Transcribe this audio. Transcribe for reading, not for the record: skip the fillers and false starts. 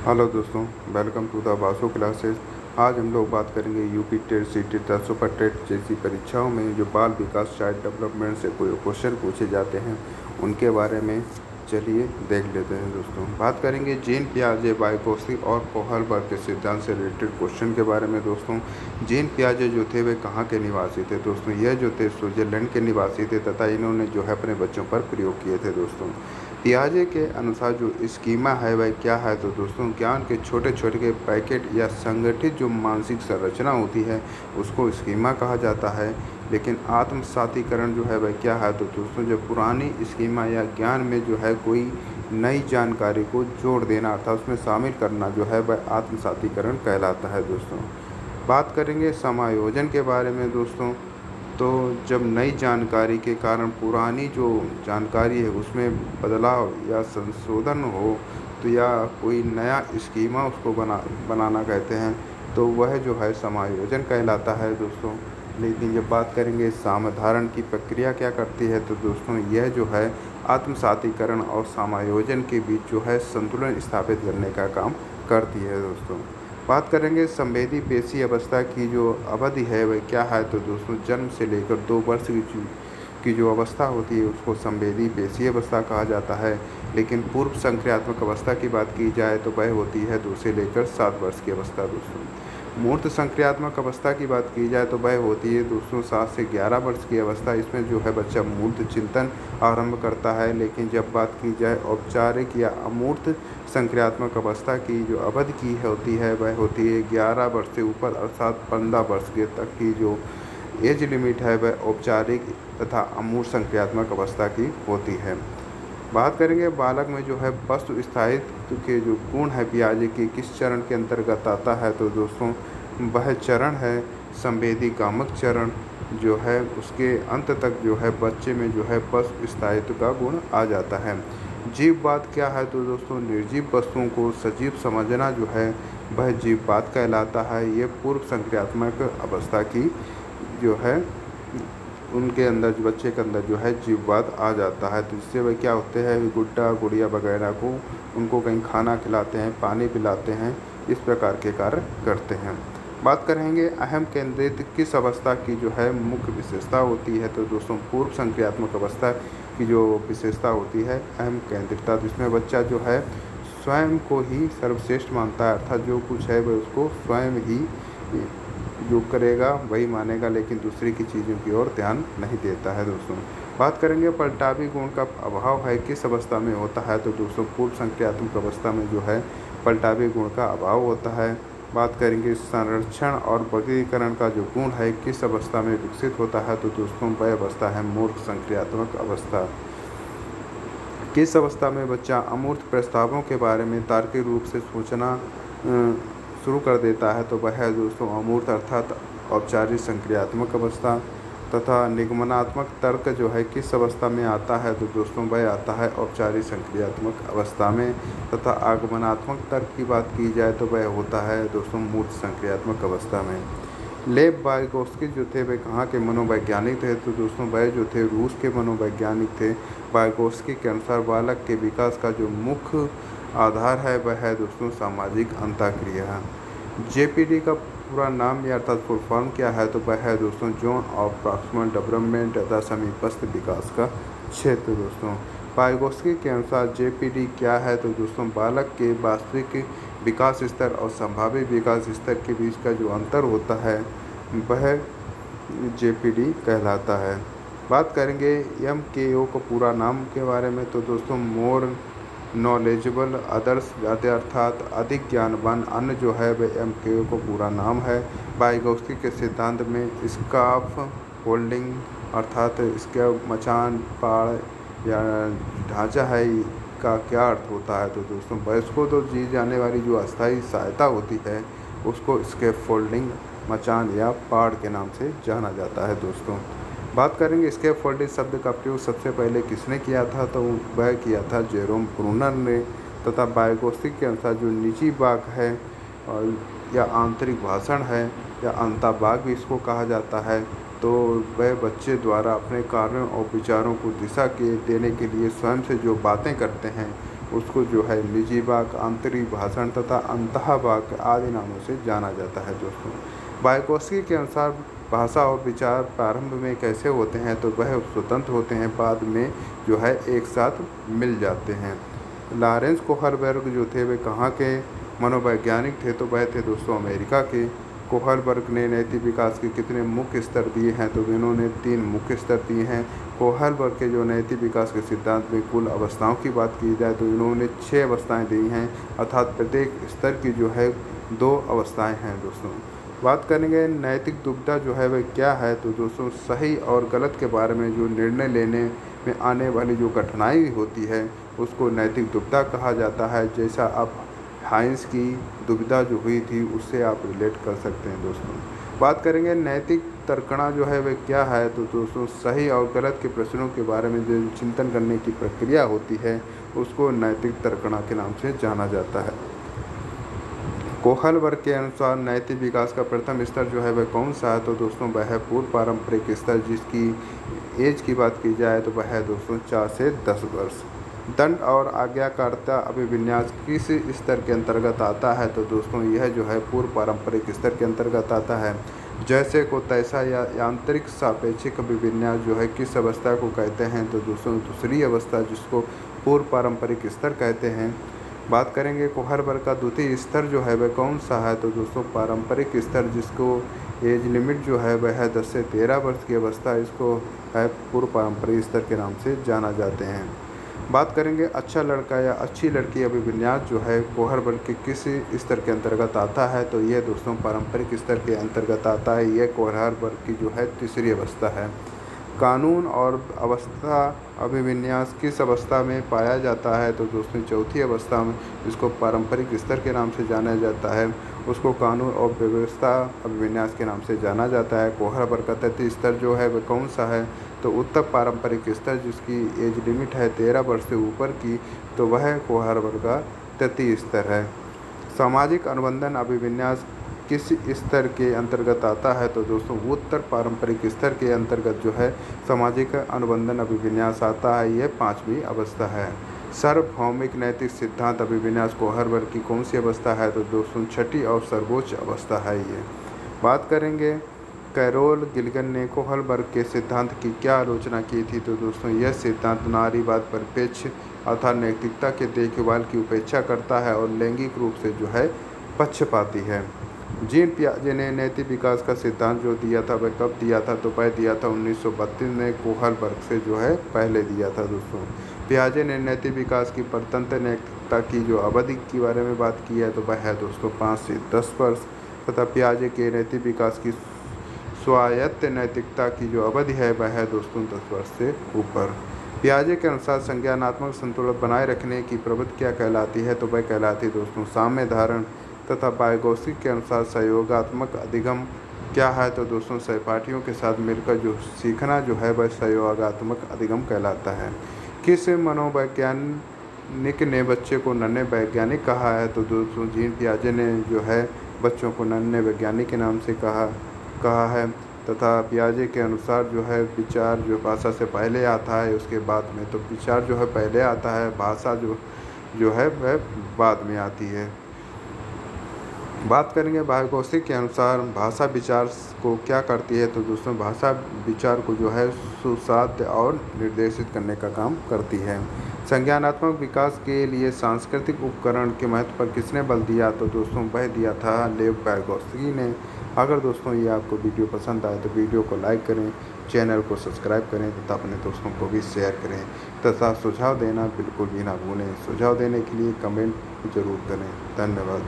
Hello दोस्तों, welcome to the Basu classes. आज हम लोग बात करेंगे यूपी टेट, सीटेट तथा सुपर टेट जैसी परीक्षाओं में जो बाल विकास चाइल्ड डेवलपमेंट से कोई क्वेश्चन पूछे जाते हैं उनके बारे में। चलिए देख लेते हैं दोस्तों। बात करेंगे जीन पियाजे, वाइगोत्स्की और कोहलबर्ग के सिद्धांत से रिलेटेड क्वेश्चन के बारे में दोस्तों। जीन पियाजे जो थे वे कहाँ के निवासी थे दोस्तों? यह जो थे स्विट्जरलैंड के निवासी थे तथा इन्होंने जो है अपने बच्चों पर प्रयोग किए थे दोस्तों। पियाजे के अनुसार जो स्कीमा है वह क्या है तो दोस्तों, ज्ञान के छोटे छोटे के पैकेट या संगठित जो मानसिक संरचना होती है उसको स्कीमा कहा जाता है। लेकिन आत्मसातीकरण जो है वह क्या है तो दोस्तों, जो पुरानी स्कीमा या ज्ञान में जो है कोई नई जानकारी को जोड़ देना अर्थात उसमें शामिल करना जो है वह आत्मसातीकरण कहलाता है दोस्तों। बात करेंगे समायोजन के बारे में दोस्तों। तो जब नई जानकारी के कारण पुरानी जो जानकारी है उसमें बदलाव या संशोधन हो तो या कोई नया स्कीमा उसको बनाना कहते हैं, तो वह जो है समायोजन कहलाता है दोस्तों। लेकिन जब बात करेंगे समाधारण की प्रक्रिया क्या करती है तो दोस्तों, यह जो है आत्मसातीकरण और समायोजन के बीच जो है संतुलन स्थापित करने का काम करती है दोस्तों। बात करेंगे संवेदी पेशी अवस्था की जो अवधि है वह क्या है तो दोस्तों, जन्म से लेकर 2 वर्ष की जो अवस्था होती है उसको संवेदी पेशी अवस्था कहा जाता है। लेकिन पूर्व संक्रियात्मक अवस्था की बात की जाए तो वह होती है 2 से लेकर 7 वर्ष की अवस्था दोस्तों। मूर्त संक्रियात्मक अवस्था की बात की जाए तो वह होती है दोस्तों 7 से 11 वर्ष की अवस्था। इसमें जो है बच्चा मूर्त चिंतन आरंभ करता है। लेकिन जब बात की जाए औपचारिक या अमूर्त संक्रियात्मक अवस्था की जो अवधि की होती है वह होती है 11 वर्ष से ऊपर अर्थात 15 वर्ष के तक की जो एज लिमिट है वह औपचारिक तथा अमूर्त संक्रियात्मक अवस्था की होती है। बात करेंगे बालक में जो है वस्तु स्थायित्व के जो गुण है पियाजे के किस चरण के अंतर्गत आता है तो दोस्तों, वह चरण है संवेदी कामक चरण। जो है उसके अंत तक जो है बच्चे में जो है वस्तु स्थायित्व का गुण आ जाता है। जीववाद क्या है तो दोस्तों, निर्जीव वस्तुओं को सजीव समझना जो है वह जीववाद कहलाता है। ये पूर्व संक्रियात्मक अवस्था की जो है उनके अंदर जो बच्चे के अंदर जो है जीववाद आ जाता है। तो इससे वह क्या होते हैं, गुड्डा गुड़िया वगैरह को उनको कहीं खाना खिलाते हैं, पानी पिलाते हैं, इस प्रकार के कार्य करते हैं। बात करेंगे अहम केंद्रित किस अवस्था की जो है मुख्य विशेषता होती है तो दोस्तों, पूर्व संक्रियात्मक अवस्था की जो विशेषता होती है अहम केंद्रितता। तो इसमें बच्चा जो है स्वयं को ही सर्वश्रेष्ठ मानता है, अर्थात जो कुछ है वह उसको स्वयं ही जो करेगा वही मानेगा, लेकिन दूसरे की चीज़ों की ओर ध्यान नहीं देता है दोस्तों। बात करेंगे पलटावी गुण का अभाव है किस अवस्था में होता है तो दोस्तों, पूर्व संक्रियात्मक अवस्था में जो है पलटावी गुण का अभाव होता है। बात करेंगे संरक्षण और वर्गीकरण का जो गुण है किस अवस्था में विकसित होता है तो दोस्तों, वह अवस्था है मूर्ख संक्रियात्मक अवस्था। किस अवस्था में बच्चा अमूर्त प्रस्तावों के बारे में तार्किक रूप से सोचना शुरू कर देता है तो वह है दोस्तों अमूर्त अर्थात औपचारिक संक्रियात्मक अवस्था। तथा निगमनात्मक तर्क जो है किस अवस्था में आता है तो दोस्तों, वह आता है औपचारिक संक्रियात्मक अवस्था में। तथा आगमनात्मक तर्क की बात की जाए तो वह होता है दोस्तों मूर्त संक्रियात्मक अवस्था में। लेव वाइगोत्स्की जो थे वे कहाँ के मनोवैज्ञानिक थे तो दोस्तों, वह जो थे रूस के मनोवैज्ञानिक थे। वाइगोत्स्की के अनुसार बालक के विकास का जो मुख्य आधार है वह है दोस्तों सामाजिक अंतःक्रिया। जेपीडी का पूरा नाम या अर्थात फुल फॉर्म क्या है तो वह है दोस्तों जोन ऑफ प्रॉक्सिमल डेवलपमेंट तथा समीपस्थ विकास का क्षेत्र दोस्तों। वाइगोत्स्की के अनुसार जेपीडी क्या है तो दोस्तों, बालक के वास्तविक विकास स्तर और संभावित विकास स्तर के बीच का जो अंतर होता है वह जेपीडी कहलाता है। बात करेंगे एमकेओ को पूरा नाम के बारे में तो दोस्तों, मोर नॉलेजेबल अदर्स अर्थात अधिक ज्ञानवान अन्य जो है वह एमकेओ को पूरा नाम है। वाइगोत्स्की के सिद्धांत में स्काफ होल्डिंग अर्थात इसका मचान पाड़ या ढांचा है का क्या अर्थ होता है तो दोस्तों, वयस्कों तो जी जाने वाली जो अस्थायी सहायता होती है उसको स्कैफोल्डिंग मचान या पाड़ के नाम से जाना जाता है दोस्तों। बात करेंगे स्कैफोल्डिंग शब्द का प्रयोग सबसे पहले किसने किया था तो वह किया था जेरोम ब्रूनर ने। तथा वाइगोत्स्की के अनुसार जो निजी वाक है और या आंतरिक भाषण है या अंतर्वाक भी इसको कहा जाता है, तो वह बच्चे द्वारा अपने कार्यों और विचारों को दिशा के देने के लिए स्वयं से जो बातें करते हैं उसको जो है निजी वाक्य, आंतरिक भाषण तथा अंतः वाक्य आदि नामों से जाना जाता है दोस्तों। वाइगोत्स्की के अनुसार भाषा और विचार प्रारंभ में कैसे होते हैं, तो वह स्वतंत्र होते हैं, बाद में जो है एक साथ मिल जाते हैं। लॉरेंस कोहलबर्ग जो थे वे कहाँ के मनोवैज्ञानिक थे, तो वह थे दोस्तों अमेरिका के। कोहलबर्ग ने नैतिक विकास के कितने मुख्य स्तर दिए हैं, तो इन्होंने 3 मुख्य स्तर दिए हैं। कोहलबर्ग के जो नैतिक विकास के सिद्धांत में कुल अवस्थाओं की बात की जाए तो इन्होंने 6 अवस्थाएं दी हैं, अर्थात प्रत्येक स्तर की जो है 2 अवस्थाएं हैं दोस्तों। बात करेंगे नैतिक दुविधा जो है वह क्या है, तो दोस्तों सही और गलत के बारे में जो निर्णय लेने में आने वाली जो कठिनाई होती है उसको नैतिक दुविधा कहा जाता है। जैसा आप हाइंस की दुविधा जो हुई थी उससे आप रिलेट कर सकते हैं दोस्तों। बात करेंगे नैतिक तर्कणा जो है वह क्या है, तो दोस्तों सही और गलत के प्रश्नों के बारे में जो चिंतन करने की प्रक्रिया होती है उसको नैतिक तर्कणा के नाम से जाना जाता है। कोहलबर्ग के अनुसार नैतिक विकास का प्रथम स्तर जो है वह कौन सा है, तो दोस्तों वह है पूर्व पारंपरिक स्तर, जिसकी एज की बात की जाए तो वह है दोस्तों 4 से 10 वर्ष। दंड और आज्ञाकारिता अभिविन्यास किस स्तर के अंतर्गत आता है, तो दोस्तों यह जो है पूर्व पारंपरिक स्तर के अंतर्गत आता है। जैसे को तैसा या यांत्रिक सापेक्षिक अभिविन्यास जो है किस अवस्था को कहते हैं, तो दोस्तों दूसरी अवस्था जिसको पूर्व पारंपरिक स्तर कहते हैं। बात करेंगे कोहलबर्ग का द्वितीय स्तर जो है वह कौन सा है, तो दोस्तों पारंपरिक स्तर, जिसको एज लिमिट जो है वह है 10 से 13 वर्ष की अवस्था, इसको है पूर्व पारंपरिक स्तर के नाम से जाना जाते हैं। बात करेंगे अच्छा लड़का या अच्छी लड़की अभिविन्यास जो है कोहलबर्ग के किस स्तर के अंतर्गत आता है, तो यह दोस्तों पारंपरिक स्तर के अंतर्गत आता है। यह कोहलबर्ग की जो है तीसरी अवस्था है। कानून और अवस्था अभिविन्यास किस अवस्था में पाया जाता है, तो दोस्तों चौथी अवस्था में, जिसको पारंपरिक स्तर के नाम से जाना जाता है, उसको कानून और व्यवस्था अभिविन्यास के नाम से जाना जाता है। कोहलबर्ग का तृतीय स्तर जो है वह कौन सा है, तो उत्तर पारंपरिक स्तर, जिसकी एज लिमिट है 13 वर्ष से ऊपर की, तो वह कोहलबर्ग का तृतीय स्तर है। सामाजिक अनुबंधन अभिविन्यास किस स्तर के अंतर्गत आता है, तो दोस्तों उत्तर पारंपरिक स्तर के अंतर्गत जो है सामाजिक अनुबंधन अभिविन्यास आता है। यह 5वीं अवस्था है। सार्वभौमिक नैतिक सिद्धांत अभिविन्यास कोहलबर्ग की कौन सी अवस्था है, तो दोस्तों 6ठी और सर्वोच्च अवस्था है ये। बात करेंगे कैरोल गिल्गन ने कोहलबर्ग के सिद्धांत की क्या आलोचना की थी, तो दोस्तों यह सिद्धांत नारीवाद परिप्रेक्ष अर्थात नैतिकता के देखभाल की उपेक्षा करता है और लैंगिक रूप से जो है पक्षपाती है। जीन पियाजे ने नैतिक विकास का सिद्धांत जो दिया था वह कब दिया था, तो वह दिया था 1932 में, कोहलबर्ग से जो है पहले दिया था दोस्तों। पियाजे ने नैतिक विकास की परतंत्र नैतिकता की जो अवधि के बारे में बात की है, तो वह है दोस्तों 5 से 10 वर्ष, तथा पियाजे के नैतिक विकास की स्वायत्त नैतिकता की जो अवधि है वह है दोस्तों 10 वर्ष से ऊपर। पियाजे के अनुसार संज्ञानात्मक संतुलन बनाए रखने की प्रवृत्ति क्या कहलाती है, तो वह कहलाती है दोस्तों साम्य धारण, तथा वाइगोत्स्की के अनुसार सहयोगात्मक अधिगम क्या है, तो दोस्तों सहपाठियों के साथ मिलकर जो सीखना जो है वह सहयोगात्मक अधिगम कहलाता है। किस मनोवैज्ञानिक ने बच्चे को नन्हे वैज्ञानिक कहा है, तो दोस्तों जीन पियाजे ने जो है बच्चों को नन्हे वैज्ञानिक के नाम से कहा है। तथा पियाजे के अनुसार जो है विचार जो भाषा से पहले आता है उसके बाद में, तो विचार जो है पहले आता है, भाषा जो है वह बाद में आती है। बात करेंगे वाइगोत्स्की के अनुसार भाषा विचार को क्या करती है, तो दोस्तों भाषा विचार को जो है सुसाध्य और निर्देशित करने का काम करती है। संज्ञानात्मक विकास के लिए सांस्कृतिक उपकरण के महत्व पर किसने बल दिया, तो दोस्तों वह दिया था लेव वाइगोत्स्की ने। अगर दोस्तों ये आपको वीडियो पसंद आए तो वीडियो को लाइक करें, चैनल को सब्सक्राइब करें तथा अपने दोस्तों को भी शेयर करें, तथा सुझाव देना बिल्कुल भी ना भूलें। सुझाव देने के लिए कमेंट ज़रूर करें। धन्यवाद।